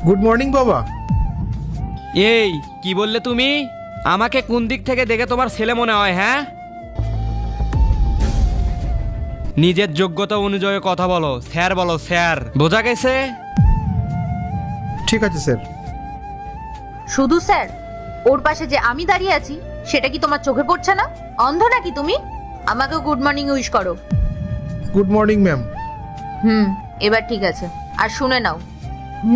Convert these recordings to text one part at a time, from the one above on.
Good morning বাবা। এই কি বললে তুমি? আমাকে কোন দিক থেকে দেখে তোমার ছেলে মনে হয়? হ্যাঁ, নিজের যোগ্যতা অনুযায়ী কথা বলো, স্যার বলো, স্যার। বোঝা গেছে? ঠিক আছে স্যার। শুধু স্যার? ওর পাশে যে আমি দাঁড়িয়ে আছি সেটা কি তোমার চোখে পড়ছে না? অন্ধ নাকি তুমি? আমাকেও গুড মর্নিং উইশ করো। Good morning ma'am. এবার ঠিক আছে। আর শুনে নাও,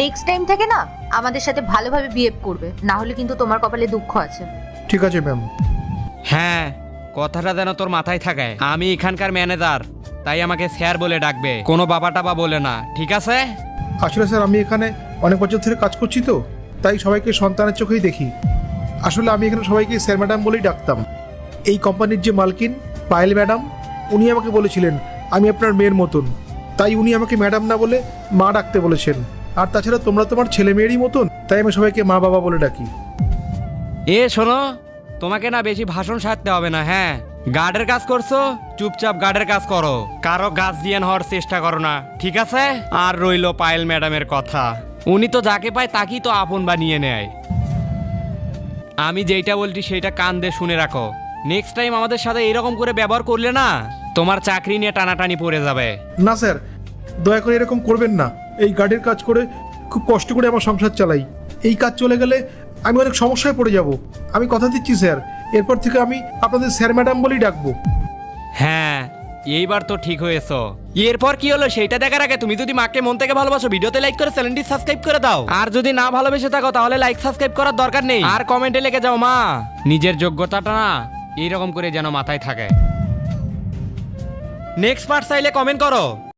নেক্সট টাইম থেকে না আমাদের সাথে ভালোভাবে বিহেভ করবে, না হলে কিন্তু তোমার কপালে দুঃখ আছে। ঠিক আছে ম্যাম। হ্যাঁ, কথাটা যেন তোর মাথায় থাকে। আমি এখানকার ম্যানেজার, তাই আমাকে স্যার বলে ডাকবে, কোনো বাবা টাবা বলে না, ঠিক আছে? আসলে স্যার আমি এখানে অনেক বছর ধরে কাজ করছি তো, তাই সবাইকে সন্তানের চোখেই দেখি। আসলে আমি এখানে সবাইকে স্যার ম্যাডাম বলেই ডাকতাম। এই কোম্পানির যে মালকিন পায়েল ম্যাডাম, উনি আমাকে বলেছিলেন আমি আপনার মেয়ের মতন, তাই উনি আমাকে ম্যাডাম না বলে মা ডাকতে বলেছেন। আর তাছাড়া তোমরা তোমার ছেলে মেয়েরই মতন, তাই আমি সবাইকে মা বাবা বলে ডাকি। এ শোনো, তোমাকে না বেশি ভাষণ সারতে হবে না। হ্যাঁ, গার্ডের কাজ করছো, চুপচাপ গার্ডের কাজ করো, কারো গার্জিয়ান হওয়ার চেষ্টা করো না, ঠিক আছে? আর রইলো পায়েল ম্যাডামের কথা, উনি তো যাকে পায় তাকেই তো আপন বানিয়ে নেয়। আমি যেইটা বলছি সেইটা কান দিয়ে শুনে রাখো। নেক্সট টাইম আমাদের সাথে এরকম করে ব্যবহার করলে না, তোমার চাকরি নিয়ে টানাটানি পড়ে যাবে। না স্যার, দয়া করে এরকম করবেন না। এই গার্ডের কাজ করে খুব কষ্ট করে আমার সংসার চালাই। এই কাজ চলে গেলে আমি অনেক সমস্যায় পড়ে যাব। আমি কথা দিচ্ছি স্যার, এরপর থেকে আমি আপনাদের স্যার ম্যাডাম বলেই ডাকবো। হ্যাঁ, এইবার তো ঠিক হয়েছ। এরপর কি হলো সেইটা দেখার আগে তুমি যদি মাকে মন থেকে ভালোবাসো, ভিডিওতে লাইক করে চ্যানেলটি সাবস্ক্রাইব করে দাও। আর যদি না ভালোবেসে থাকো তাহলে লাইক সাবস্ক্রাইব করার দরকার নেই, আর কমেন্টে লিখে যাও মা। নিজের যোগ্যতাটা না এইরকম করে যেন মাথায় থাকে। নেক্সট পার্ট চাইলে কমেন্ট করো।